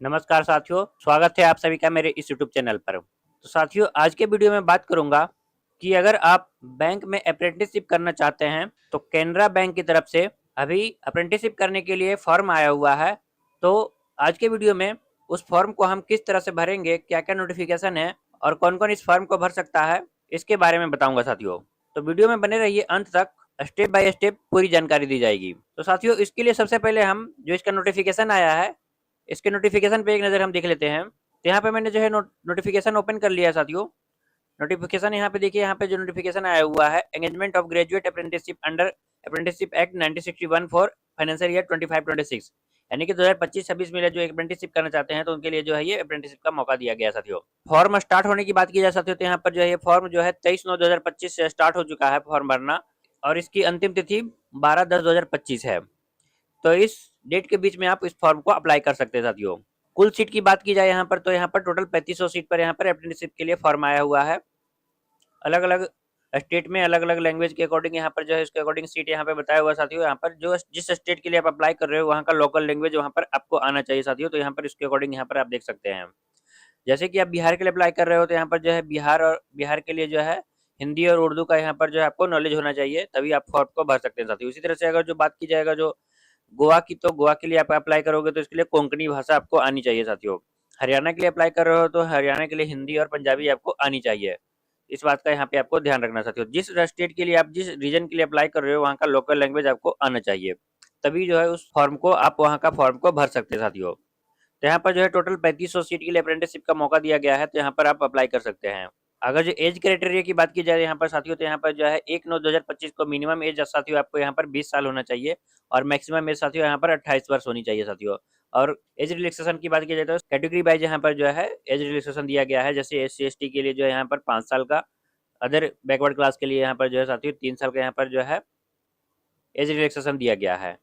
नमस्कार साथियों, स्वागत है आप सभी का मेरे इस यूट्यूब चैनल पर। तो साथियों, आज के वीडियो में बात करूंगा कि अगर आप बैंक में अप्रेंटिसशिप करना चाहते हैं तो कैनरा बैंक की तरफ से अभी अप्रेंटिसशिप करने के लिए फॉर्म आया हुआ है। तो आज के वीडियो में उस फॉर्म को हम किस तरह से भरेंगे, क्या क्या नोटिफिकेशन है और कौन कौन इस फॉर्म को भर सकता है, इसके बारे में बताऊंगा साथियों। तो वीडियो में बने रहिए अंत तक, स्टेप बाय स्टेप पूरी जानकारी दी जाएगी। तो साथियों, इसके लिए सबसे पहले हम जो इसका नोटिफिकेशन आया है, इसके नोटिफिकेशन पे एक नज़र हम देख लेते हैं। तो यहाँ पे मैंने जो है नोटिफिकेशन ओपन कर लिया है साथियों। नोटिफिकेशन यहाँ पे देखिए, यहाँ पे जो नोटिफिकेशन आया हुआ है, engagement of graduate apprenticeship under apprenticeship act 1961 for financial year 25-26, यानी कि 2025-26 में जो अप्रेंटिसशिप करना चाहते हैं तो उनके लिए जो है ये अप्रेंटिसशिप का मौका दिया गया साथियों। फॉर्म स्टार्ट होने की बात की जाए साथियों, तो यहाँ पर जो है ये फॉर्म जो है 23/9/2025 से स्टार्ट हो चुका है फॉर्म भरना, और इसकी अंतिम तिथि 12/10/2025 है। तो इस डेट के बीच में आप इस फॉर्म को अप्लाई कर सकते हैं साथियों। कुल सीट की बात की जाए यहाँ पर, तो यहाँ पर टोटल 3500 सीट पर यहाँ पर अप्रेंटिसशिप के लिए फॉर्म आया हुआ है। अलग अलग स्टेट में अलग अलग लैंग्वेज के अकॉर्डिंग यहाँ पर जो है इसके अकॉर्डिंग सीट यहाँ पे बताया हुआ साथियों। यहाँ पर जो जिस स्टेट के लिए आप अप्लाई कर रहे हो वहाँ का लोकल लैंग्वेज वहाँ पर आपको आना चाहिए साथियों। तो यहाँ पर इसके अकॉर्डिंग यहाँ पर आप देख सकते हैं। जैसे कि आप बिहार के लिए अप्लाई कर रहे हो तो यहाँ पर जो है बिहार के लिए जो है हिंदी और उर्दू का यहाँ पर जो है आपको नॉलेज होना चाहिए, तभी आप फॉर्म को भर सकते हैं साथियों। इसी तरह से अगर जो बात की जाएगा जो गोवा की, तो गोवा के लिए आप अप्लाई करोगे तो इसके लिए कोंकणी भाषा आपको आनी चाहिए साथियों। हरियाणा के लिए अप्लाई कर रहे हो तो हरियाणा के लिए हिंदी और पंजाबी आपको आनी चाहिए। इस बात का यहाँ पे आपको ध्यान रखना साथियों। जिस स्टेट के लिए आप जिस रीजन के लिए अप्लाई कर रहे हो वहाँ का लोकल लैंग्वेज आपको आना चाहिए, तभी जो है उस फॉर्म को आप वहाँ का फॉर्म को भर सकते हैं साथियों। तो यहाँ पर जो है टोटल 3500 सीट के लिए अप्रेंटिसशिप का मौका दिया गया है, तो यहाँ पर आप अप्लाई कर सकते हैं। अगर जो एज क्राइटेरिया की बात की जाए यहाँ पर साथियों, तो यहाँ पर जो है 1/9/2025 को मिनिमम एज साथियों आपको यहाँ पर 20 साल होना चाहिए, और मैक्सिमम एज साथियों यहाँ पर 28 वर्ष होनी चाहिए साथियों। और एज रिलैक्सेशन की बात की जाए तो कैटेगरी वाइज यहाँ पर जो है एज रिलैक्सेशन दिया गया है। जैसे SC ST के लिए जो है यहाँ पर 5 साल का, अदर बैकवर्ड क्लास के लिए यहाँ पर जो है साथियों 3 साल का यहाँ पर जो है एज रिलैक्सेशन दिया गया है।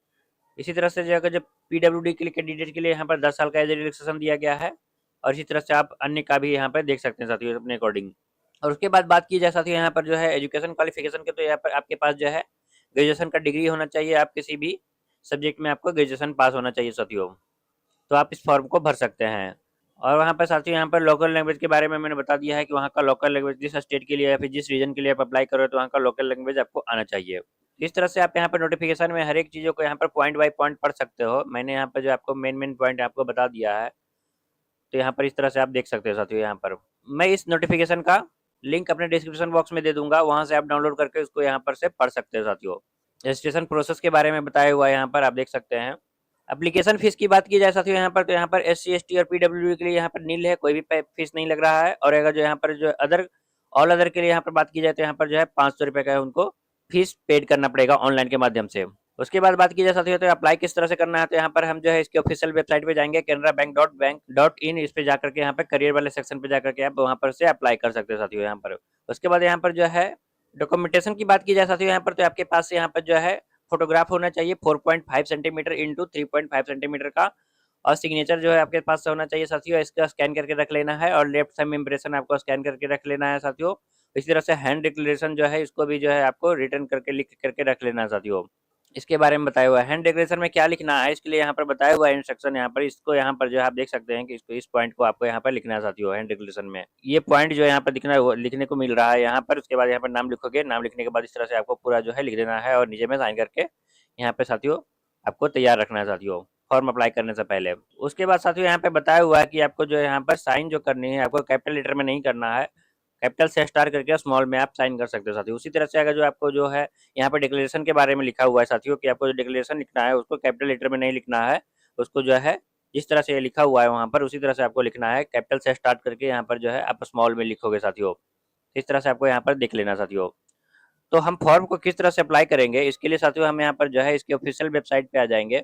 इसी तरह से जो अगर जब PWD के लिए कैंडिडेट के लिए यहाँ पर 10 साल का एज रिलैक्सेशन दिया गया है, और इसी तरह से आप अन्य का भी यहाँ पर देख सकते हैं साथियों अपने अकॉर्डिंग। और उसके बाद बात की जाए साथियों यहाँ पर जो है एजुकेशन क्वालिफिकेशन के, तो यहाँ पर आपके पास जो है ग्रेजुएशन का डिग्री होना चाहिए, आप किसी भी सब्जेक्ट में आपको ग्रेजुएशन पास होना चाहिए साथियों। तो आप इस फॉर्म को भर सकते हैं। और वहाँ पर साथियों यहाँ पर लोकल लैंग्वेज के बारे में मैंने बता दिया है कि वहाँ का लोकल लैंग्वेज जिस स्टेट के लिए या फिर जिस रीजन के लिए आप अप्लाई कर रहे हो तो वहाँ का लोकल लैंग्वेज आपको आना चाहिए। इस तरह से आप यहाँ पर नोटिफिकेशन में हर एक चीज़ों को यहाँ पर पॉइंट बाय पॉइंट पढ़ सकते हो। मैंने यहाँ पर जो आपको मेन मेन पॉइंट आपको बता दिया है, तो यहाँ पर इस तरह से आप देख सकते हो साथियों। यहाँ पर मैं इस नोटिफिकेशन का लिंक अपने डिस्क्रिप्शन बॉक्स में दे दूंगा, वहाँ से आप डाउनलोड करके उसको यहाँ पर से पढ़ सकते हो साथियों। रजिस्ट्रेशन प्रोसेस के बारे में बताया हुआ है यहाँ पर आप देख सकते हैं। एप्लीकेशन फीस की बात की जाए साथियों यहाँ पर, तो यहाँ पर SC ST और PWD के लिए यहाँ पर नील है, कोई भी फीस नहीं लग रहा है। और अगर जो यहाँ पर जो अदर ऑल अदर के लिए यहाँ पर बात की जाए तो यहाँ पर जो है 500 रुपये का उनको फीस पेड करना पड़ेगा ऑनलाइन के माध्यम से। उसके बाद बात की जाए साथियों तो अप्लाई किस तरह से करना है, तो यहाँ पर हम जो है इसके ऑफिशियल वेबसाइट पे जाएंगे, canarabank.bank.in। इस पे जाकर के यहाँ पर करियर वाले सेक्शन पे जाकर के आप वहाँ पर से अप्लाई कर सकते हो साथियों यहाँ पर। उसके बाद यहाँ पर जो है डॉक्यूमेंटेशन की बात की जाए साथियों यहाँ पर, तो आपके पास यहाँ पर जो है फोटोग्राफ होना चाहिए 4.5 सेंटीमीटर इंटू 3.5 सेंटीमीटर का, और सिग्नेचर जो है आपके पास से होना चाहिए साथियों। इसका स्कैन करके रख लेना है, और लेफ्ट साइड इम्प्रेशन आपको स्कैन करके रख लेना है साथियों। इसी तरह से हैंड डिक्लेरेशन जो है इसको भी जो है आपको रिटर्न करके लिख करके रख लेना है साथियों। इसके बारे में बताया हुआ है हैंड डिक्लेरेशन में क्या लिखना है, इसके लिए यहाँ पर बताया हुआ है इंस्ट्रक्शन। यहाँ पर इसको यहाँ पर जो है आप देख सकते हैं कि इसको इस पॉइंट को आपको यहाँ पर लिखना है साथियों। हैंड डिक्लेरेशन में ये पॉइंट जो है यहाँ पर दिखना लिखने को मिल रहा है यहाँ पर। उसके बाद यहाँ पर नाम लिखोगे, नाम लिखने के बाद इस तरह से आपको पूरा जो है लिख देना है, और नीचे में साइन करके यहाँ पे साथियों आपको तैयार रखना है साथियों फॉर्म अप्लाई करने से पहले। उसके बाद साथियों यहाँ पे बताया हुआ है कि आपको जो है यहाँ पर साइन जो करनी है आपको कैपिटल लेटर में नहीं करना है, कैपिटल से स्टार्ट करके स्मॉल में आप साइन कर सकते हो साथियों। उसी तरह से अगर जो आपको जो है यहाँ पर डिक्लेरेशन के बारे में लिखा हुआ है साथियों कि आपको जो डिक्लेरेशन लिखना है उसको कैपिटल लेटर में नहीं लिखना है, उसको जो है जिस तरह से लिखा हुआ है वहाँ पर उसी तरह से आपको लिखना है, कैपिटल से स्टार्ट करके यहाँ पर जो है आप स्मॉल में लिखोगे साथियों। इस तरह से आपको यहाँ पर देख लेना साथियों। तो हम फॉर्म को किस तरह से अप्लाई करेंगे, इसके लिए साथियों हम यहाँ पर जो है इसके ऑफिशियल वेबसाइट पे आ जाएंगे।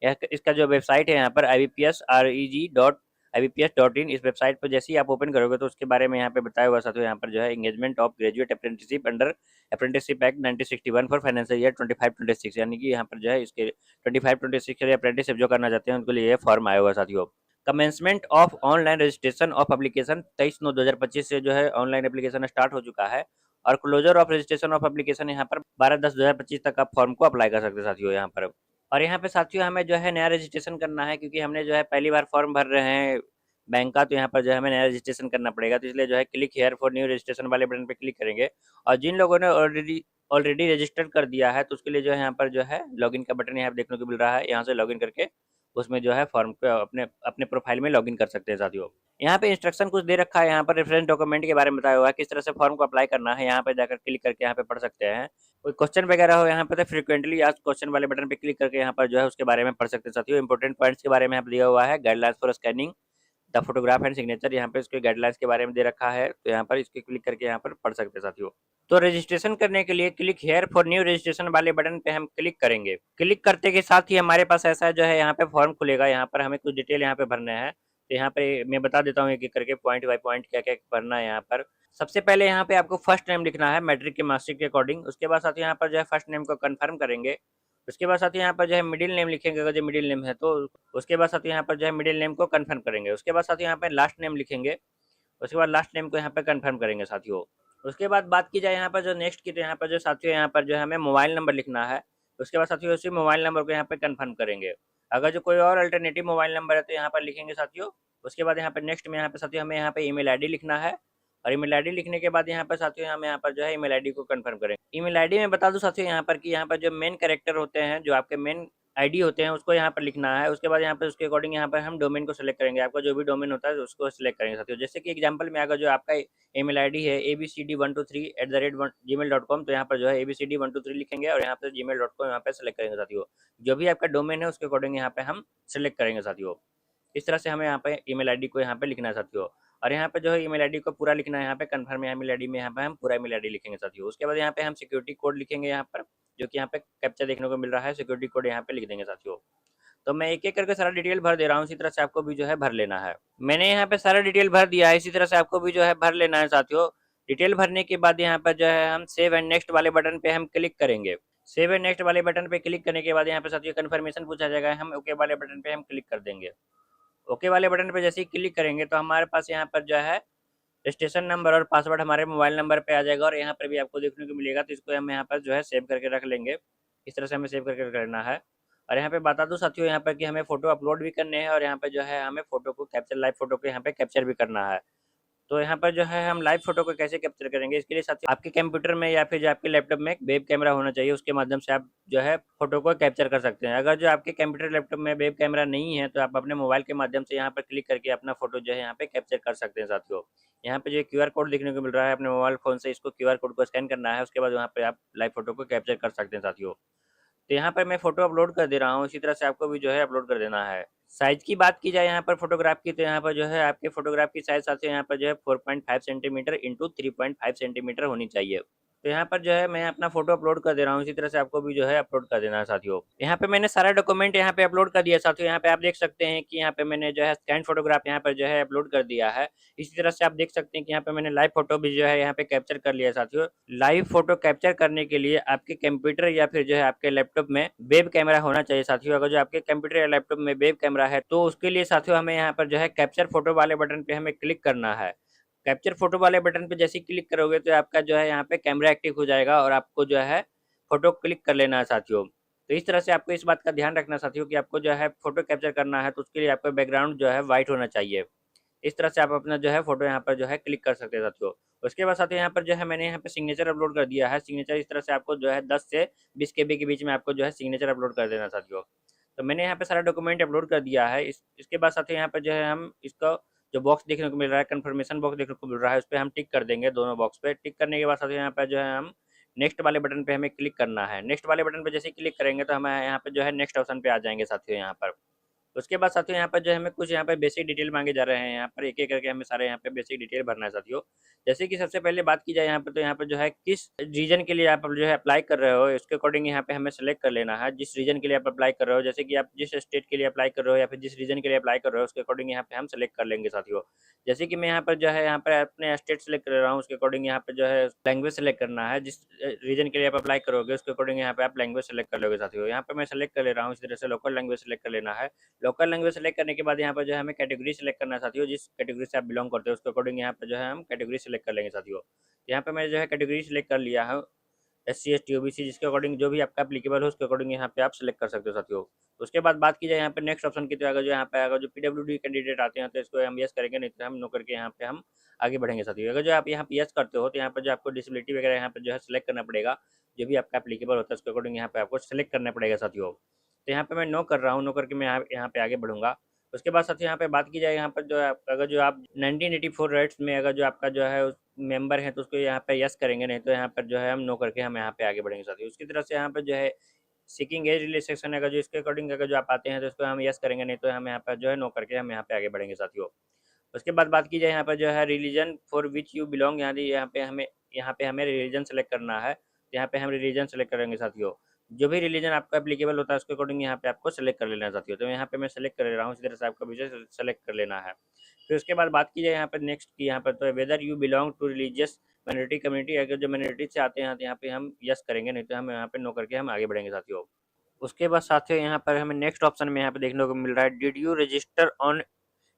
इसका जो वेबसाइट है यहाँ पर IBPSREG.IBPS.in, इस वेबसाइट पर जैसे ही आप ओपन करोगे तो उसके बारे में यहाँ पे बताया हुआ साथियों। यहाँ पर जो है engagement of graduate apprenticeship under apprenticeship act 1961 for financial year 25-26, यानी कि यहाँ पर जो है इसके 25-26 के लिए अप्रेंटिसशिप जो करना चाहते हैं उनके लिए फॉर्म आया हुआ साथियों। Commencement of online registration of application 23/9/2025 से जो है ऑनलाइन एप्लीकेशन स्टार्ट हो चुका है, और closure of registration of application यहाँ पर 12/10/2025 तक आप फॉर्म को अप्लाई कर सकते हैं साथियों यहाँ पर। और यहाँ पे साथियों हमें जो है नया रजिस्ट्रेशन करना है, क्योंकि हमने जो है पहली बार फॉर्म भर रहे हैं बैंक का, तो यहाँ पर जो है हमें नया रजिस्ट्रेशन करना पड़ेगा। तो इसलिए जो है click here for new registration वाले बटन पे क्लिक करेंगे। और जिन लोगों ने ऑलरेडी ऑलरेडी रजिस्टर कर दिया है, तो उसके लिए जो है यहाँ पर जो है लॉगिन का बटन यहाँ पे देखने को मिल रहा है। यहाँ से लॉगिन करके उसमें जो है फॉर्म पे अपने अपने प्रोफाइल में लॉगिन कर सकते हैं साथियों। यहाँ पे इंस्ट्रक्शन कुछ दे रखा है, यहाँ पर रेफरेंस डॉक्यूमेंट के बारे में बताया हुआ है, किस तरह से फॉर्म को अप्लाई करना है। यहाँ पे जाकर क्लिक करके यहाँ पे पढ़ सकते हैं। कोई क्वेश्चन वगैरह हो यहाँ पे तो फ्रीक्वेंटली आस्क्ड क्वेश्चन वाले बटन पे क्लिक करके यहाँ पर जो है उसके बारे में पढ़ सकते हैं साथियों। इंपॉर्टेंट पॉइंट्स के बारे में यहाँ पे दिया हुआ है, guidelines for scanning the photograph and signature, यहाँ पे इसके गाइडलाइंस के बारे में दे रखा है, तो यहाँ पर इसके क्लिक करके यहाँ पर पढ़ सकते हैं साथियों। तो रजिस्ट्रेशन करने के लिए click here for new registration वाले बटन पे हम क्लिक करेंगे। क्लिक करते के साथ ही हमारे पास ऐसा जो है यहाँ पे फॉर्म खुलेगा। यहाँ पर हमें कुछ डिटेल यहाँ पे भरना है, तो यहाँ पे मैं बता देता हूँ एक एक करके पॉइंट बाय पॉइंट क्या क्या भरना है। यहाँ पर सबसे पहले यहाँ पे आपको फर्स्ट नेम लिखना है मैट्रिक के मार्कशीट के अकॉर्डिंग। उसके बाद साथ यहाँ पर जो है फर्स्ट नेम को कंफर्म करेंगे। उसके बाद साथ यहाँ पर जो है मिडिल नेम लिखेंगे, अगर जो मिडिल नेम है तो उसके बाद साथ यहाँ पर जो है मिडिल नेम को कंफर्म करेंगे। उसके बाद साथ यहाँ पे लास्ट नेम लिखेंगे। उसके बाद लास्ट नेम को यहाँ पे कंफर्म करेंगे साथियों। उसके बाद बात की जाए यहाँ पर जो नेक्स्ट की, तो यहाँ पर जो साथियों यहाँ पर जो है हमें मोबाइल नंबर लिखना है। उसके बाद साथियों उसी मोबाइल नंबर को यहाँ पे कंफर्म करेंगे। अगर जो कोई और अल्टरनेटिव मोबाइल नंबर है तो यहाँ पर लिखेंगे साथियों। उसके बाद यहाँ पे नेक्स्ट में यहाँ पे साथियों हमें यहाँ पे ईमेल आईडी लिखना है। और ईमेल आईडी लिखने के बाद यहाँ पर साथियों हम यहाँ पर जो है ईमेल आईडी को कंफर्म करेंगे। ईमेल आईडी में बता दूं साथियों यहाँ पर कि यहाँ पर जो मेन कैरेक्टर होते हैं, जो आपके मेन आईडी होते हैं, उसको यहाँ पर लिखना है। उसके बाद यहाँ पर उसके अकॉर्डिंग यहाँ पर हम डोमेन को सिलेक्ट करेंगे। आपका जो भी डोमेन होता है उसको सिलेक्ट करेंगे साथियों। जैसे कि एग्जांपल में अगर जो आपका ईमेल आईडी है abcd123@gmail.com, तो यहाँ पर जो है abcd123 लिखेंगे और यहाँ पे gmail.com यहाँ पे सेलेक्ट करेंगे साथियों। जो भी आपका डोमेन है उसके अकॉर्डिंग यहाँ पे हम सेलेक्ट करेंगे साथियों। इस तरह से हमें यहाँ पे ईमेल आईडी को यहाँ पे लिखना है साथियों। और यहाँ पे जो है ईमेल आईडी को पूरा लिखना है। यहाँ पे कंफर्म ईमेल आईडी में यहाँ पे हम पूरा ईमेल आईडी लिखेंगे साथियों। उसके बाद यहाँ पे हम सिक्योरिटी कोड लिखेंगे यहाँ पर, जो कि यहाँ पे कैप्चा देखने को मिल रहा है, सिक्योरिटी कोड यहाँ पे लिख देंगे साथियों। तो मैं एक एक करके सारा डिटेल भर दे रहा हूँ, इसी तरह से आपको भी जो है भर लेना है। मैंने यहाँ पे सारा डिटेल भर दिया है, इसी तरह से आपको भी जो है भर लेना है साथियों। डिटेल भरने के बाद यहाँ पर जो है हम सेव एंड नेक्स्ट वाले बटन पे हम क्लिक करेंगे। सेव एंड नेक्स्ट वाले बटन पे क्लिक करने के बाद यहाँ पे साथियों कन्फर्मेशन पूछा जाएगा, हम ओके वाले बटन पे हम क्लिक कर देंगे। ओके वाले बटन पे जैसे ही क्लिक करेंगे तो हमारे पास यहाँ पर जो है रजिस्ट्रेशन नंबर और पासवर्ड हमारे मोबाइल नंबर पे आ जाएगा, और यहाँ पर भी आपको देखने को मिलेगा। तो इसको हम यहाँ पर जो है सेव करके रख लेंगे। इस तरह से हमें सेव करके रख लेना है। और यहाँ पे बता दूं साथियों यहाँ पर कि हमें फोटो अपलोड भी करने हैं, और यहाँ पे जो है हमें फोटो को कैप्चर, लाइव फोटो को यहाँ पे कैप्चर भी करना है। तो यहाँ पर जो है हम लाइव फोटो को कैसे कैप्चर करेंगे, इसके लिए साथियों आपके कंप्यूटर में या फिर जो आपके लैपटॉप में एक वेब कैमरा होना चाहिए, उसके माध्यम से आप जो है फोटो को कैप्चर कर सकते हैं। अगर जो आपके कंप्यूटर लैपटॉप में वेब कैमरा नहीं है तो आप अपने मोबाइल के माध्यम से यहाँ पर क्लिक करके अपना फोटो जो है यहाँ पे कैप्चर कर सकते हैं साथियों। यहाँ पे जो QR कोड देखने को मिल रहा है, अपने मोबाइल फोन से इसको QR कोड को स्कैन करना है। उसके बाद वहाँ पे आप लाइव फोटो को कैप्चर कर सकते हैं साथियों। तो यहाँ पर मैं फोटो अपलोड कर दे रहा हूँ, इसी तरह से आपको भी जो है अपलोड कर देना है। साइज की बात की जाए यहाँ पर फोटोग्राफ की, तो यहाँ पर जो है आपके फोटोग्राफ की साइज साथियों यहाँ पर जो है 4.5 सेंटीमीटर इंटू 3.5 सेंटीमीटर होनी चाहिए। तो यहाँ पर जो है मैं अपना फोटो अपलोड कर दे रहा हूँ, इसी तरह से आपको भी जो है अपलोड कर देना है साथियों। यहाँ पे मैंने सारा डॉक्यूमेंट यहाँ पे अपलोड कर दिया साथियों। यहाँ पे आप देख सकते हैं कि यहाँ पे मैंने जो है स्कैन फोटोग्राफ यहाँ पर जो है अपलोड कर दिया है। इसी तरह से आप देख सकते हैं कि यहाँ पे मैंने लाइव फोटो भी जो है यहाँ पे कैप्चर कर लिया साथियों। लाइव फोटो कैप्चर करने के लिए आपके कंप्यूटर या फिर जो है आपके लैपटॉप में वेब कैमरा होना चाहिए साथियों। अगर जो आपके कंप्यूटर या लैपटॉप में वेब कैमरा है तो उसके लिए साथियों हमें यहाँ पर जो है कैप्चर फोटो वाले बटन पे हमें क्लिक करना है। कैप्चर फोटो वाले बटन पे जैसे ही क्लिक करोगे तो आपका जो है यहाँ पे कैमरा एक्टिव हो जाएगा और आपको जो है फोटो क्लिक कर लेना है साथियों। तो इस तरह से आपको इस बात का ध्यान रखना साथियों कि आपको जो है फोटो कैप्चर करना है तो उसके लिए आपका बैकग्राउंड जो है वाइट होना चाहिए। इस तरह से आप अपना जो है फोटो यहाँ पर जो है क्लिक कर सकते हैं साथियों। उसके बाद साथियों यहाँ पर जो है मैंने यहाँ पे सिग्नेचर अपलोड कर दिया है। सिग्नेचर इस तरह से आपको जो है 10 से 20 KB के बीच में आपको जो है सिग्नेचर अपलोड कर देना साथियों। तो मैंने यहाँ पे सारा डॉक्यूमेंट अपलोड कर दिया है। इसके बाद साथियों यहाँ पर जो है हम इसका जो बॉक्स देखने को मिल रहा है, कन्फर्मेशन बॉक्स देखने को मिल रहा है, उस पर हम टिक कर देंगे। दोनों बॉक्स पे टिक करने के बाद साथियों यहाँ पर जो है हम नेक्स्ट वाले बटन पे हमें क्लिक करना है। नेक्स्ट वाले बटन पे जैसे ही क्लिक करेंगे तो हमें यहाँ पे जो है नेक्स्ट ऑप्शन पे आ जाएंगे साथियों यहाँ पर। उसके बाद साथियों यहाँ पर जो हमें कुछ यहाँ पर बेसिक डिटेल मांगे जा रहे हैं। यहाँ पर एक एक करके हमें सारे यहाँ पे बेसिक डिटेल भरना है साथियों। जैसे कि सबसे पहले बात की जाए यहाँ पर, तो यहाँ पर जो है किस रीजन के लिए आप जो है अप्लाई कर रहे हो, इसके अकॉर्डिंग यहाँ पे हमें सेलेक्ट कर लेना है। जिस रीजन के लिए आप अप्लाई कर रहे हो, जैसे कि आप जिस स्टेट के लिए अप्लाई कर रहे हो या फिर जिस रीजन के लिए अप्लाई कर रहे हो, उसके अकॉर्डिंग यहाँ पे हम सेलेक्ट कर लेंगे साथियों। जैसे कि मैं यहाँ पर जो है यहाँ पर अपने स्टेट सेलेक्ट कर रहा हूँ, उसके अकॉर्डिंग यहाँ पे जो है लैंग्वेज सेलेक्ट करना है। जिस रीजन के लिए आप अप्लाई करोगे उसके अकॉर्डिंग यहाँ पे आप लैंग्वेज सेलेक्ट कर लोगे साथियों। यहाँ पे मैं सेलेक्ट कर ले रहा हूँ, इस तरह से लोकल लैंग्वेज सेलेक्ट कर लेना है। लोकल लैंग्वेज सेलेक्ट करने के बाद यहाँ पर जो है हमें कैटेगरी सेलेक्ट करना है साथियों। जिस कैटेगरी से आप बिलोंग करते हो उसके अकॉर्डिंग यहाँ पर जो है हम कैटेगरी सेलेक्ट कर लेंगे साथियों। यहाँ पे मैं जो है कैटेगरी सेलेक्ट कर लिया है। SC ST OBC जिसके अकॉर्डिंग जो भी आपका एप्लीकेबल हो उसके अकॉर्डिंग यहाँ पे आप सेलेक्ट कर सकते हो साथियों। उसके बाद बात की जाए यहाँ पे नेक्स्ट ऑप्शन की, तो अगर जो यहाँ पे अगर जो PWD कैंडिडेट आते हैं तो इसको हम यस करेंगे, नहीं तो हम नो करके यहाँ पे हम आगे बढ़ेंगे साथियों। अगर जो आप यहाँ पे यस करते हो तो यहाँ पर जो आपको डिसेबिलिटी वगैरह यहाँ पे जो है सिलेक्ट करना पड़ेगा, जो भी आपका एप्लीकेबल होता है उसके अकॉर्डिंग यहाँ पे आपको सेलेक्ट करना पड़ेगा साथियों। तो यहाँ पे मैं नो कर रहा हूँ, नो करके मैं यहाँ पे आगे बढ़ूंगा। उसके बाद साथियों यहाँ पे बात की जाए यहाँ पर जो है अगर जो आप 1984 राइट्स में अगर जो आपका जो है मेंबर है तो उसको यहाँ पे यस करेंगे, नहीं तो यहाँ पर जो है हम नो करके हम यहाँ पे आगे बढ़ेंगे साथियों। उसकी तरफ से यहाँ पर जो है सीकिंग एज रिलैक्सेशन अगर जो इसके अकॉर्डिंग अगर जो आप आते हैं तो इसको हम यस करेंगे, नहीं तो हम यहाँ पर जो है नो करके हम यहाँ पे आगे बढ़ेंगे साथियों। उसके बाद बात की जाए यहाँ पर जो है religion for which you belong, यानी यहाँ पे हमें रिलीजन सेलेक्ट करना है। तो यहाँ पे हम रिलीजन सेलेक्ट करेंगे साथियों। जो भी रिलीजन आपका एप्लीकेबल होता है उसके अकॉर्डिंग यहाँ पे आपको सेलेक्ट कर लेना है साथियों। तो यहाँ पे मैं सेलेक्ट कर ले रहा हूँ, इसी तरह से आपका भी सेलेक्ट कर लेना है। फिर उसके बाद बात की जाए यहाँ पर नेक्स्ट की, यहाँ पर तो whether you belong to religious minority community, अगर जो माइनॉरिटी से आते हैं तो यहाँ पे हम यस करेंगे, नहीं तो हम यहाँ पे नो करके हम आगे बढ़ेंगे साथियों। उसके बाद साथियों यहाँ पर हमें नेक्स्ट ऑप्शन में यहाँ पे देखने को मिल रहा है, did you register on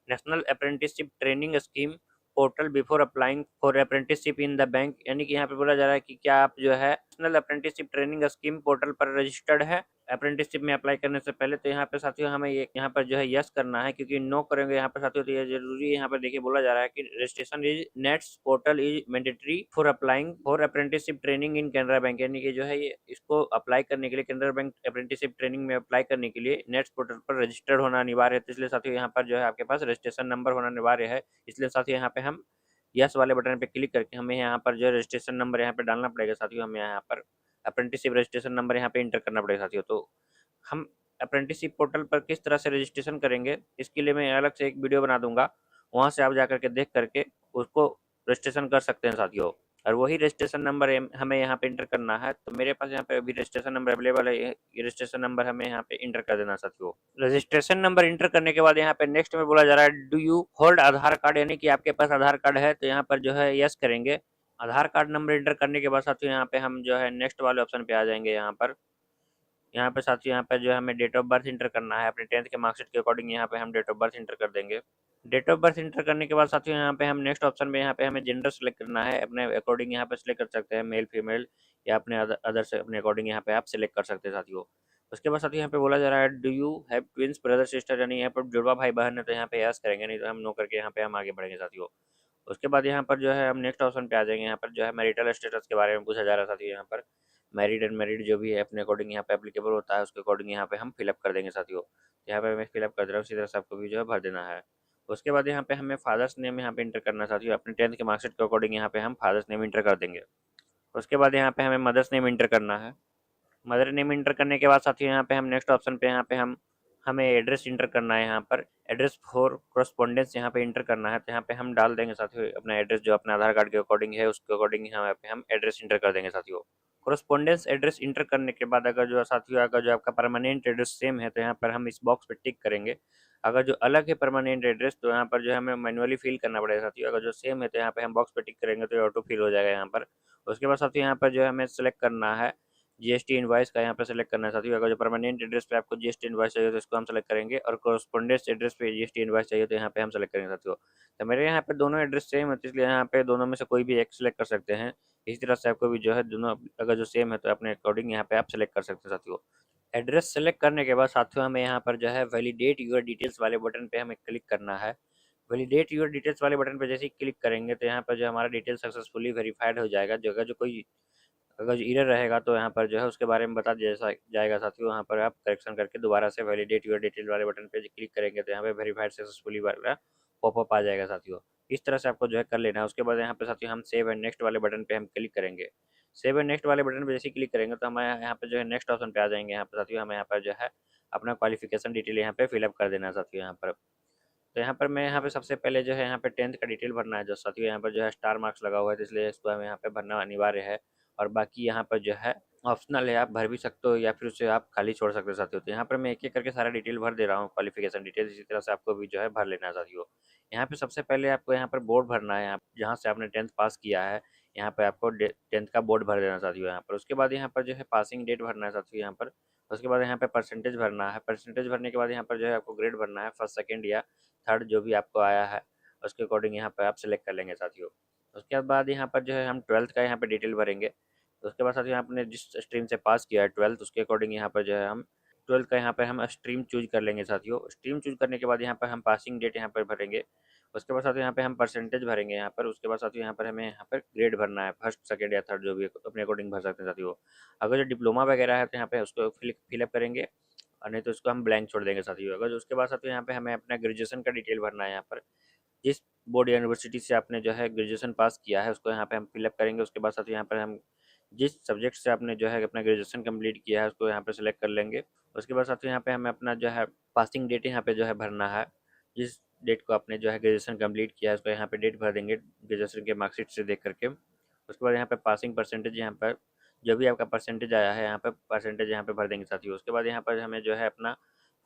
national apprenticeship training scheme portal before applying for apprenticeship in the bank, यानी कि यहाँ पे बोला जा रहा है कि क्या आप जो है national apprenticeship training scheme portal पर रजिस्टर्ड है अप्रेंटिसशिप में अप्लाई करने से पहले। तो यहाँ पे साथियों हमें ये यहाँ पर जो है यस करना है, क्योंकि नो करेंगे यहाँ पर साथियों तो ये जरूरी है। यहाँ पर देखिए बोला जा रहा है कि registration is nets portal is mandatory for applying for apprenticeship training in Canara bank, यानी कि जो है ये इसको अप्लाई करने के लिए कैनरा बैंक अप्रेंटिसशिप ट्रेनिंग में अप्लाई करने के लिए नेट्स पोर्टल पर रजिस्टर्ड होना अनिवार्य है। तो इसलिए साथियों यहाँ पर जो है आपके पास रजिस्ट्रेशन नंबर होना अनिवार्य है। इसलिए साथियों यहाँ पे हम यस वाले बटन पे क्लिक करके हमें यहाँ पर जो रजिस्ट्रेशन नंबर यहाँ पे डालना पड़ेगा साथियों। हमें यहाँ पर अप्रेंटिसशिप रजिस्ट्रेशन नंबर यहाँ पे इंटर करना पड़ेगा साथियों। तो हम अप्रेंटिसशिप पोर्टल पर किस तरह से रजिस्ट्रेशन करेंगे इसके लिए मैं अलग से एक वीडियो बना दूंगा, वहाँ से आप जा करके देख करके उसको रजिस्ट्रेशन कर सकते हैं साथियों। और वही रजिस्ट्रेशन नंबर हमें यहाँ पे इंटर करना है। तो मेरे पास यहाँ पे अभी रजिस्ट्रेशन नंबर अवेलेबल है, ये रजिस्ट्रेशन नंबर हमें यहाँ पे इंटर कर देना साथियों। रजिस्ट्रेशन नंबर इंटर करने के बाद यहाँ पे नेक्स्ट में बोला जा रहा है, do you hold Aadhaar card, यानी कि आपके पास आधार कार्ड है। तो यहाँ पर जो है यस करेंगे। आधार कार्ड नंबर इंटर करने के बाद साथियों यहाँ पे हम जो है नेक्स्ट वाले ऑप्शन पे आ जाएंगे। यहाँ पे साथियों यहाँ पे जो है हमें डेट ऑफ बर्थ इंटर करना है। अपने 10th के मार्कशीट के अकॉर्डिंग यहाँ पे हम डेट ऑफ बर्थ इंटर कर देंगे। डेट ऑफ बर्थ इंटर करने के बाद साथियों यहाँ पे हम नेक्स्ट ऑप्शन में यहाँ पे हमें जेंडर सेलेक्ट करना है। अपने अकॉर्डिंग यहाँ पे सेलेक्ट कर सकते हैं, मेल फीमेल या अपने अदर से अपने अकॉर्डिंग यहाँ पे आप सेलेक्ट कर सकते हैं साथियों। उसके बाद साथियों यहाँ पे बोला जा रहा है, do you have twins brother sister, यानी यहाँ पर जुड़वा भाई बहन है। तो यहाँ पे यस करेंगे, नहीं तो हम नो करके यहाँ पे हम आगे बढ़ेंगे साथियों। उसके बाद यहाँ पर जो है हम नेक्स्ट ऑप्शन पे आ जाएंगे। यहाँ पर जो है मैरिटल स्टेटस के बारे में पूछा जा रहा था साथियों। यहाँ पर मैरिड अनमैरिड जो भी है अपने अकॉर्डिंग यहाँ पे एप्लीकेबल होता है उसके अकॉर्डिंग यहाँ पे हम फिलअप कर देंगे साथियों। यहाँ पे मैं फिलअप कर दे रहा हूँ, इसी तरह से आपको भी जो है भर देना है। उसके बाद यहाँ पे हमें फादर्स नेम यहाँ पे इंटर करना है साथियों। अपने 10th के मार्कशीट के अकॉर्डिंग यहाँ पे हम फादर्स नेम इंटर कर देंगे। उसके बाद यहाँ पे हमें मदर्स नेम इंटर करना है। मदर नेम इंटर करने के बाद साथियों यहाँ पे हम नेक्स्ट ऑप्शन पे यहाँ पे हमें एड्रेस इंटर करना है। यहाँ पर एड्रेस फॉर करस्पॉन्डेंस यहाँ पे इंटर करना है। तो यहाँ पे हम डाल देंगे साथियों अपना एड्रेस जो अपने आधार कार्ड के अकॉर्डिंग है उसके अकॉर्डिंग यहाँ पे हम एड्रेस इंटर कर देंगे साथियों। करस्पॉन्डेंस एड्रेस इंटर करने के बाद अगर जो साथियों अगर जो आपका परमानेंट एड्रेस सेम है तो यहाँ पर हम इस बॉक्स पे टिक करेंगे। अगर जो अलग है परमानेंट एड्रेस तो यहाँ पर जो हमें मैनुअली फिल करना पड़ेगा साथियों। अगर जो सेम है तो यहाँ पे हम बॉक्स पे टिक करेंगे तो ये ऑटो फिल हो जाएगा यहाँ पर। उसके बाद साथियों यहाँ पर जो है हमें सेलेक्ट करना है जीएसटी इनवॉइस का, यहाँ पे सेलेक्ट करना है साथियों। अगर जो परमानेंट एड्रेस पे आपको जीएसटी इनवॉइस चाहिए तो इसको हम सेलेक्ट करेंगे, और कोरस्पोंडेंस एड्रेस पे जीएसटी इनवॉइस चाहिए तो यहाँ पे हम सेलेक्ट करेंगे साथियों। तो मेरे यहाँ पे दोनों एड्रेस सेम है तो इसलिए यहाँ पे दोनों में से कोई भी एक सेलेक्ट कर सकते हैं। इसी तरह से आपको भी जो है दोनों अगर जो सेम है तो अपने अकॉर्डिंग यहाँ पे आप सेलेक्ट कर सकते हैं साथियों। एड्रेस सेलेक्ट करने के बाद साथियों हमें यहाँ पर जो है वैलिडेट यूर डिटेल्स वाले बटन पे हमें क्लिक करना है। वैलिडेट यूर डिटेल्स वाले बटन पे जैसे ही क्लिक करेंगे तो यहाँ पर जो हमारा डिटेल सक्सेसफुली वेरीफाइड हो जाएगा। जो अगर जो कोई अगर जो एरर रहेगा तो यहाँ पर जो है उसके बारे में बता दिया जाएगा साथियों। यहाँ पर आप करेक्शन करके दोबारा से वैलिडेट यूर डिटेल वाले बटन पे क्लिक करेंगे तो यहाँ पे वेरीफाइड सक्सेसफुली वाला पॉपअप आ जाएगा साथियों। इस तरह से आपको जो है कर लेना है। उसके बाद यहाँ पे साथियों हम सेव एंड नेक्स्ट वाले बटन पे हम क्लिक करेंगे। सेव एंड नेक्स्ट वाले बटन पे जैसे क्लिक करेंगे तो हम यहाँ पे जो है नेक्स्ट ऑप्शन पे आ जाएंगे। यहाँ पर साथियों हमें यहाँ पर जो है अपना क्वालिफिकेशन डिटेल यहाँ पे फिलअप कर देना है साथियों। यहाँ पर तो यहाँ पर मैं यहाँ पे सबसे पहले जो है यहाँ पे 10th का डिटेल भरना है। जो साथियों यहाँ पर जो है स्टार मार्क्स लगा हुआ है तो इसलिए इसको हमें यहाँ पे भरना अनिवार्य है। और बाकी यहाँ पर जो है ऑप्शनल है, आप भर भी सकते हो या फिर उसे आप खाली छोड़ सकते हो साथियों। तो यहाँ पर मैं एक एक करके सारा डिटेल भर दे रहा हूँ क्वालिफिकेशन डिटेल, इसी तरह से आपको भी जो है भर लेना है साथियों। यहाँ पे सबसे पहले आपको यहाँ पर बोर्ड भरना है, जहाँ से आपने 10th पास किया है यहाँ पे आपको 10th का बोर्ड भर देना साथियों यहाँ पर। उसके बाद यहाँ पर जो है पासिंग डेट भरना है साथियों यहाँ पर। उसके बाद यहाँ पे परसेंटेज भरना है। परसेंटेज भरने के बाद यहाँ पर जो है आपको ग्रेड भरना है, फर्स्ट सेकंड या थर्ड जो भी आपको आया है उसके अकॉर्डिंग यहाँ पर आप सेलेक्ट कर लेंगे साथियों। उसके बाद यहाँ पर जो है हम 12th का यहाँ पे डिटेल भरेंगे। तो उसके बाद साथियों आपने जिस स्ट्रीम से पास किया है 12th, उसके अकॉर्डिंग यहाँ पर जो है हम 12th का यहाँ पर हम स्ट्रीम चूज कर लेंगे साथियों। स्ट्रीम चूज करने के बाद यहाँ पर हम पासिंग डेट यहाँ पर भरेंगे। उसके बाद साथियों यहाँ पे हम परसेंटेज भरेंगे यहाँ पर। उसके बाद साथियों यहाँ पर हमें यहाँ पर ग्रेड भरना है, फर्स्ट सेकंड या थर्ड जो भी अपने अकॉर्डिंग भर सकते हैं साथियों। अगर जो डिप्लोमा वगैरह है तो यहाँ पे उसको फिलअप करेंगे, और नहीं तो उसको हम ब्लैंक छोड़ देंगे साथियों। अगर उसके बाद साथियों यहाँ पे हमें अपना ग्रेजुएशन का डिटेल भरना है यहाँ पर। जिस बोर्ड या यूनिवर्सिटी से आपने जो है ग्रेजुएशन पास किया है उसको यहाँ पे हम फिलअप करेंगे। उसके बाद साथियों यहाँ पर हम जिस सब्जेक्ट से आपने जो है अपना ग्रेजुएशन कंप्लीट किया है उसको यहाँ पे सिलेक्ट कर लेंगे। उसके बाद साथियों यहाँ पे हमें अपना जो है पासिंग डेट यहाँ पे जो है भरना है। जिस डेट को आपने जो है ग्रेजुएशन कंप्लीट किया है उसको यहाँ पे डेट भर देंगे ग्रेजुएशन के मार्कशीट से देख करके। उसके बाद यहाँ पे पासिंग परसेंटेज यहाँ पर जो भी आपका परसेंटेज आया है यहाँ पे परसेंटेज यहाँ पे भर देंगे साथियों। उसके बाद यहाँ पर हमें जो है अपना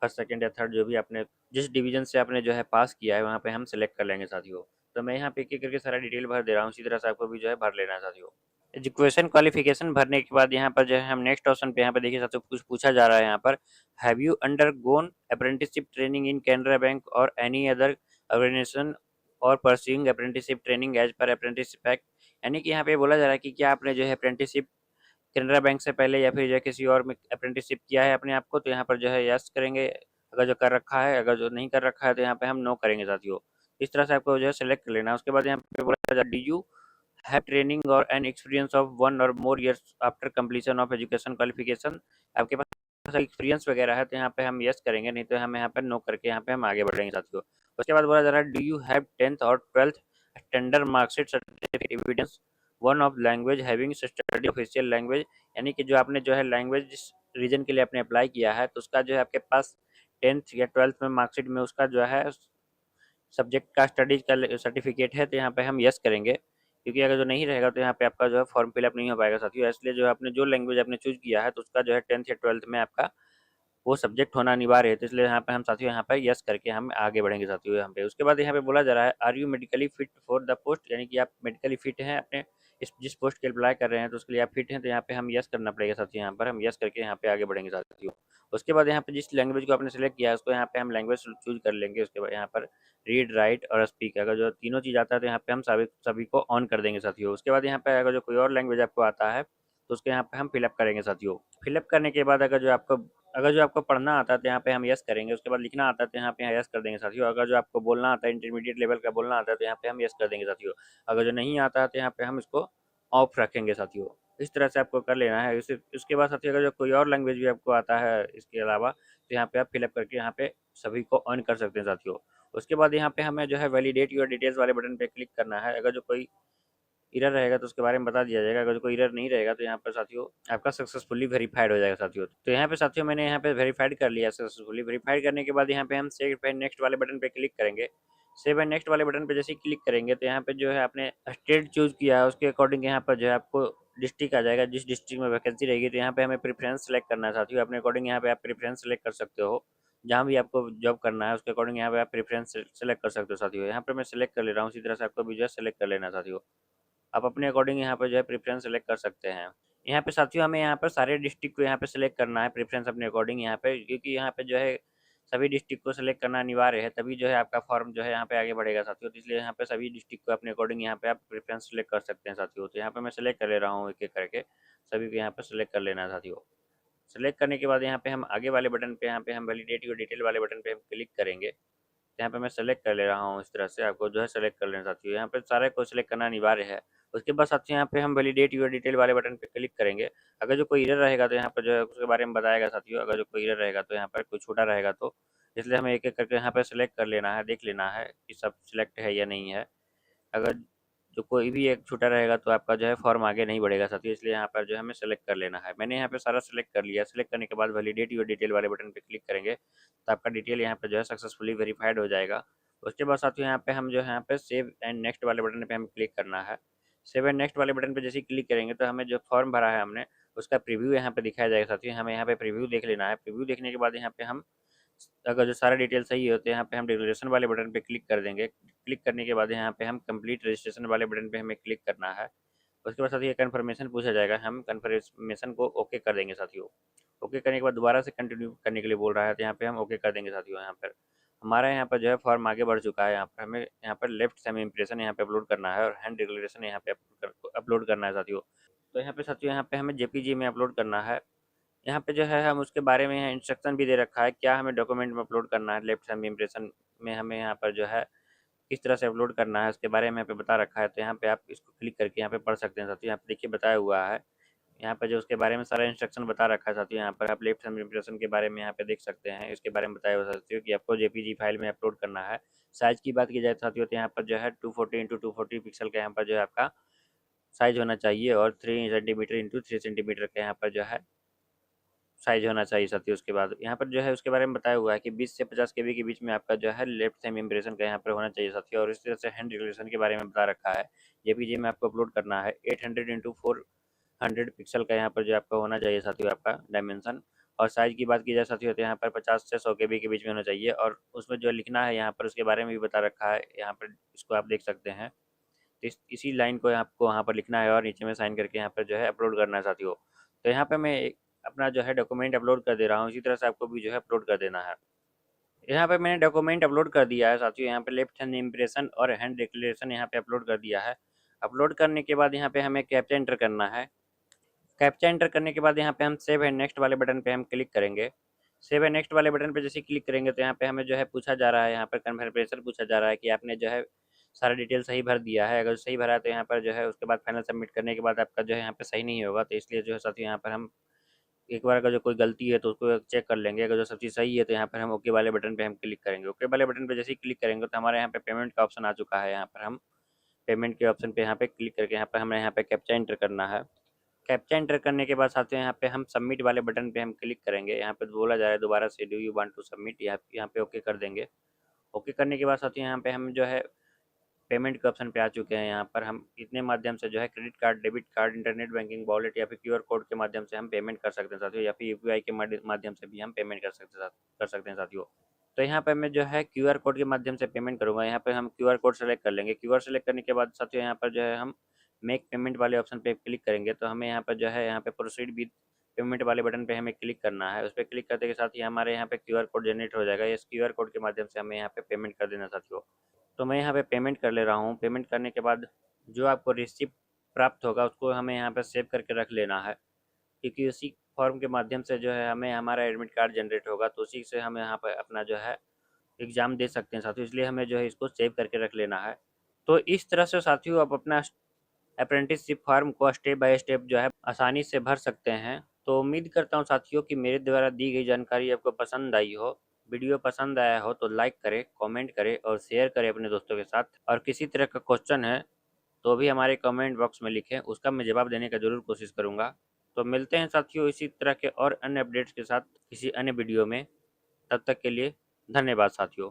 फर्स्ट सेकंड या थर्ड जो भी आपने जिस डिवीजन से आपने जो है पास किया है वहाँ पे हम सिलेक्ट कर लेंगे साथियों। तो मैं यहाँ पे एक एक करके सारा डिटेल भर दे रहा हूँ, इसी तरह से आपको भी जो है भर लेना है साथियों। एजुकेशन क्वालिफिकेशन भरने के बाद यहाँ पर जो है हम नेक्स्ट ऑप्शन पे यहाँ पे देखिए साथियों कुछ पूछा जा रहा है यहाँ पर, have you undergone apprenticeship training in Canara bank और एनी अदर ऑर्गेनाइजेशन और pursuing apprenticeship training as per apprenticeship act. यानी कि यहाँ पे बोला जा रहा है कि क्या आपने जो है अप्रेंटिसशिप कैनरा बैंक से पहले या फिर जो है किसी और में अप्रेंटिसशिप किया है अपने आप को, तो यहाँ पर जो है यस करेंगे अगर जो कर रखा है, अगर जो नहीं कर रखा है तो यहाँ पे हम नो करेंगे साथियों। इस तरह से आपको जो है सेलेक्ट कर लेना है। उसके बाद यहाँ पे बोला जा डी यू हैव ट्रेनिंग और an experience of 1 or more years after completion of education qualification. आपके पास एक्सपीरियंस वगैरह है तो यहाँ पे हम यस करेंगे, नहीं तो हम यहाँ पर नो करके यहाँ पे हम आगे बढ़ेंगे साथियों। उसके बाद बोला जा रहा है डू यू हैव 10th और 12th standard marksheet certificate evidence one of language having study official language. यानी कि जो आपने जो है लैंग्वेज जिस रीजन के लिए आपने अप्लाई किया है तो उसका जो है आपके पास 10th या 12th में मार्कशीट में उसका जो है सब्जेक्ट का स्टडीज का सर्टिफिकेट है, तो यहाँ पे हम यस करेंगे। क्योंकि अगर जो नहीं रहेगा तो यहाँ पे आपका जो है फॉर्म फिलअप नहीं हो पाएगा साथियों। इसलिए जो आपने जो लैंग्वेज आपने चूज किया है तो उसका जो है 10th या 12th में आपका वो सब्जेक्ट होना अनिवार्य है। तो इसलिए यहाँ पे हम साथियों यहाँ पे यस करके हम आगे बढ़ेंगे साथियों यहाँ पे। उसके बाद यहाँ पे बोला जा रहा है are you medically fit for the post, यानी कि आप मेडिकली फिट हैं अपने इस जिस पोस्ट के अप्लाई कर रहे हैं तो उसके लिए आप फिट हैं, तो यहाँ पे हम यस करना पड़ेगा साथियों। यहाँ पर हम यस करके यहाँ पे आगे बढ़ेंगे साथियों। उसके बाद यहाँ पे जिस लैंग्वेज को आपने सेलेक्ट किया है उसको यहाँ पे हम लैंग्वेज चूज कर लेंगे। उसके बाद यहाँ पर रीड राइट और स्पीक, अगर जो तीनों चीज़ आता है तो यहाँ पे हम सभी को ऑन कर देंगे साथियों। उसके बाद यहाँ पे अगर जो कोई और लैंग्वेज आपको आता है तो उसके यहाँ पे हम फिलअप करेंगे साथियों। फिलअप करने के बाद अगर जो आपको पढ़ना आता है तो यहाँ पे हम यस करेंगे। उसके बाद लिखना आता है तो यहाँ पे यस कर देंगे साथियों। अगर जो आपको बोलना आता है इंटरमीडिएट लेवल का बोलना आता है तो यहाँ पे हम यस कर देंगे साथियों। अगर जो नहीं आता है तो यहाँ पे हम इसको ऑफ रखेंगे साथियों। इस तरह से आपको कर लेना है। उसके बाद साथियों अगर जो कोई और लैंग्वेज भी आपको आता है इसके अलावा तो यहाँ पे आप फिलअप करके यहाँ पे सभी को ऑन कर सकते हैं साथियों। उसके बाद यहाँ पे हमें जो है वैलिडेट योर डिटेल्स वाले बटन पे क्लिक करना है। अगर जो कोई एरर रहेगा तो उसके बारे में बता दिया जाएगा। अगर कोई एरर नहीं रहेगा तो यहाँ पर साथियों आपका सक्सेसफुली वेरीफाइड हो जाएगा साथियों। तो यहाँ पे साथियों मैंने यहाँ पे वेरीफाइड कर लिया सक्सेसफुली। वेरीफाइड करने के बाद यहाँ पे हम सेव एंड नेक्स्ट वाले बटन पे क्लिक करेंगे। सेव एंड नेक्स्ट वाले बटन पे जैसे ही क्लिक करेंगे तो यहाँ पे जो है आपने स्टेट चूज किया है उसके अकॉर्डिंग यहाँ पर जो है आपको डिस्ट्रिक्ट आ जाएगा। जिस डिस्ट्रिक्ट में वैकेंसी रहेगी तो यहाँ पे हमें प्रेफरेंस सेलेक्ट करना है साथियों। अपने अकॉर्डिंग यहाँ पे आप प्रेफरेंस सेलेक्ट कर सकते हो। जहाँ भी आपको जॉब करना है उसके अकॉर्डिंग यहाँ पे आप प्रेफरेंस सेलेक्ट कर सकते हो साथियों। यहाँ पे मैं सेलेक्ट कर ले रहा हूँ, इसी तरह से आपको भी जो है सेलेक्ट कर लेना है साथियों। आप अपने अकॉर्डिंग यहाँ पर जो है प्रेफरेंस सेलेक्ट कर सकते हैं। यहाँ पे साथियों हमें यहाँ पर सारे डिस्ट्रिक्ट को यहाँ पे सेलेक्ट करना है प्रेफरेंस अपने अकॉर्डिंग यहाँ पे, क्योंकि यहाँ पे जो है सभी डिस्ट्रिक्ट को सेलेक्ट करना अनिवार्य है, तभी जो है आपका फॉर्म जो है यहाँ पे आगे बढ़ेगा साथियों। तो इसलिए यहाँ पे सभी डिस्ट्रिक्ट को अपने अकॉर्डिंग यहाँ पे आप प्रेफरेंस सेलेक्ट कर सकते हैं साथियों। तो यहाँ पे मैं सेलेक्ट कर ले रहा हूँ एक एक करके, सभी को यहाँ पे सेलेक्ट कर लेना है साथियों। सेलेक्ट करने के बाद यहाँ पे हम आगे वाले बटन पे यहाँ पे हम वैलिडेट योर डिटेल वाले बटन पे हम क्लिक करेंगे। यहाँ पे मैं सेलेक्ट कर ले रहा हूँ। इस तरह से आपको जो है सेलेक्ट कर लेना साथियों। यहाँ पे सारे को सेलेक्ट करना अनिवार्य है। उसके बाद साथियों यहाँ पे हम वैलिडेट योर डिटेल वाले बटन पे क्लिक करेंगे। अगर जो कोई एरर रहेगा तो यहाँ पर जो है उसके बारे में बताएगा साथियों। अगर जो कोई एरर रहेगा तो यहाँ पर कुछ छूटा रहेगा तो इसलिए हमें एक एक करके यहाँ पे सेलेक्ट कर लेना है, देख लेना है कि सब सिलेक्ट है या नहीं है। अगर जो कोई भी एक छूटा रहेगा तो आपका जो है फॉर्म आगे नहीं बढ़ेगा साथियों। इसलिए यहाँ पर जो है हमें सेलेक्ट कर लेना है। मैंने यहाँ पे सारा सेलेक्ट कर लिया। सेलेक्ट करने के बाद वैलिडेट योर डिटेल वाले बटन पे क्लिक करेंगे तो आपका डिटेल यहाँ पे जो है सक्सेसफुली वेरीफाइड हो जाएगा। उसके बाद साथियों यहाँ पे हम जो है यहाँ पे सेव एंड नेक्स्ट वाले बटन पे हमें क्लिक करना है। सेव एंड नेक्स्ट वाले बटन पे जैसे ही क्लिक करेंगे तो हमें जो फॉर्म भरा है हमने उसका प्रीव्यू यहाँ पे दिखाया जाएगा साथियों। हमें यहाँ पे प्रीव्यू देख लेना है। प्रीव्यू देखने के बाद यहाँ पे हम अगर जो सारा डिटेल सही हो तो यहाँ पे हम डिक्लेरेशन वाले बटन पे क्लिक कर देंगे। क्लिक करने के बाद यहाँ पे हम कंप्लीट रजिस्ट्रेशन वाले बटन पे हमें क्लिक करना है। उसके बाद साथियों कन्फर्मेशन पूछा जाएगा, हम कन्फर्मेशन को ओके कर देंगे साथियों। ओके करने के बाद दोबारा से कंटिन्यू करने के लिए बोल रहा है तो यहाँ पे हम ओके कर देंगे साथियों। यहाँ पर हमारा यहाँ पर जो है फॉर्म आगे बढ़ चुका है। यहाँ पर हमें यहाँ पर लेफ्ट सेमी इम्प्रेशन यहाँ पे अपलोड करना है और हैंड डिक्लेरेशन यहाँ पे अपलोड करना है साथियों। तो यहाँ पे साथियों यहाँ पे हमें जेपीजी में अपलोड करना है। यहाँ पे जो है हम उसके बारे में यहाँ इंस्ट्रक्शन भी दे रखा है क्या हमें डॉक्यूमेंट में अपलोड करना है। लेफ्ट हैंड इम्प्रेशन में हमें यहाँ पर जो है किस तरह से अपलोड करना है उसके बारे में यहाँ पे बता रखा है। तो यहाँ पे आप इसको क्लिक करके यहाँ पे पढ़ सकते हैं साथियों। यहाँ पे देखिए बताया हुआ है, यहाँ पे जो उसके बारे में सारा इंस्ट्रक्शन बता रखा है साथियों। यहाँ पर आप लेफ्ट हैंड इम्प्रेशन के बारे में यहाँ पे देख सकते हैं, इसके बारे में बताया हुआ साथियों कि आपको जेपीजी फाइल में अपलोड करना है। साइज़ की बात की जाए साथियों तो यहाँ पर जो है 240x240 पिक्सल का यहाँ पर जो है आपका साइज़ होना चाहिए और 3 सेंटीमीटर इंटू 3 सेंटीमीटर का यहाँ पर जो है साइज होना चाहिए साथियों। उसके बाद यहाँ पर जो है उसके बारे में बताया हुआ है कि 20 से 50 केबी के बीच में आपका जो है लेफ्ट सेम इम्प्रेशन का यहाँ पर होना चाहिए साथियों। और इस तरह से हैंड रेगुलेशन के बारे में बता रखा है। जेपीजी में आपको अपलोड करना है 800x400 पिक्सल का यहाँ पर जो आपका होना चाहिए साथियों आपका डायमेंशन। और साइज़ की बात की जाए साथियों तो यहाँ पर 50 से 100 केबी के बीच में होना चाहिए। और उसमें जो लिखना है यहाँ पर उसके बारे में भी बता रखा है, यहाँ पर इसको आप देख सकते हैं। तो इसी लाइन को आपको वहाँ पर लिखना है और नीचे में साइन करके यहाँ पर जो है अपलोड करना है साथियों। तो यहाँ पे मैं अपना जो है डॉक्यूमेंट अपलोड कर दे रहा हूँ, इसी तरह से आपको भी जो है अपलोड कर देना है। यहाँ पे मैंने डॉक्यूमेंट अपलोड कर दिया है साथियों। यहाँ पे लेफ्ट हैंड इम्प्रेशन और हैंड डिक्लेरेशन यहाँ पे अपलोड कर दिया है। अपलोड करने के बाद यहाँ पे हमें कैप्चा एंटर करना है। कैप्चा एंटर करने के बाद यहाँ पे हम सेव एंड नेक्स्ट वाले बटन पे हम क्लिक करेंगे। सेव एंड नेक्स्ट वाले बटन पे जैसे क्लिक करेंगे तो यहाँ पे हमें जो है पूछा जा रहा है, यहाँ पर कन्फर्मेशन पूछा जा रहा है कि आपने जो है सारा डिटेल सही भर दिया है। अगर सही भरा है तो यहाँ पर जो है उसके बाद फाइनल सबमिट करने के बाद आपका जो है यहाँ पे सही नहीं होगा। तो इसलिए जो है साथियों यहाँ पर हम एक बार अगर जो कोई गलती है तो उसको चेक कर लेंगे। अगर जो सब चीज़ सही है तो यहाँ पर हम ओके वाले बटन पे हम क्लिक करेंगे। ओके वाले बटन पे जैसे ही क्लिक करेंगे तो हमारे यहाँ पे पेमेंट का ऑप्शन आ चुका है। यहाँ पर हम पेमेंट के ऑप्शन पे यहाँ पे क्लिक करके यहाँ पर हमें यहाँ पे कैप्चा एंटर करना है। कैप्चा एंटर करने के बाद साथियों यहाँ पे हम सबमिट वाले बटन पे हम क्लिक करेंगे। यहाँ पे बोला जा रहा है दोबारा से do you want to submit, यहाँ पे ओके कर देंगे। ओके करने के बाद साथियों यहाँ पे हम जो है पेमेंट के ऑप्शन पे आ चुके हैं। यहाँ पर हम इतने माध्यम से जो है credit card, debit card, internet banking, wallet या फिर क्यूआर कोड के माध्यम से हम पेमेंट कर सकते हैं साथियों, या फिर यूपीआई के माध्यम से भी हम पेमेंट कर सकते हैं साथियों। तो यहाँ पर मैं जो है क्यूआर कोड के माध्यम से पेमेंट करूँगा। यहाँ पर हम क्यूआर कोड सेलेक्ट कर लेंगे। क्यूआर सेलेक्ट करने के बाद साथियों यहाँ पर जो है हम मेक पेमेंट वाले ऑप्शन पे क्लिक करेंगे। तो हमें यहाँ पर जो है यहाँ पे प्रोसीड विद पेमेंट वाले बटन पे हमें क्लिक करना है। उस पर क्लिक करने के साथ ही हमारे यहाँ पे क्यूआर कोड जनरेट हो जाएगा। इस क्यूआर कोड के माध्यम से हमें यहाँ पे पेमेंट कर देना साथियों। तो मैं यहाँ पे पेमेंट कर ले रहा हूँ। पेमेंट करने के बाद जो आपको रिसिप्ट प्राप्त होगा उसको हमें यहाँ पे सेव करके रख लेना है, क्योंकि उसी फॉर्म के माध्यम से जो है हमें हमारा एडमिट कार्ड जनरेट होगा। तो उसी से हम यहाँ पर अपना जो है एग्ज़ाम दे सकते हैं साथियों, इसलिए हमें जो है इसको सेव करके रख लेना है। तो इस तरह से साथियों आप अपना अप्रेंटिसशिप फॉर्म को स्टेप बाय स्टेप जो है आसानी से भर सकते हैं। तो उम्मीद करता हूँ साथियों कि मेरे द्वारा दी गई जानकारी आपको पसंद आई हो। वीडियो पसंद आया हो तो लाइक करें, कमेंट करें और शेयर करें अपने दोस्तों के साथ। और किसी तरह का क्वेश्चन है तो भी हमारे कमेंट बॉक्स में लिखें, उसका मैं जवाब देने का ज़रूर कोशिश करूँगा। तो मिलते हैं साथियों इसी तरह के और अन्य अपडेट्स के साथ किसी अन्य वीडियो में। तब तक के लिए धन्यवाद साथियों।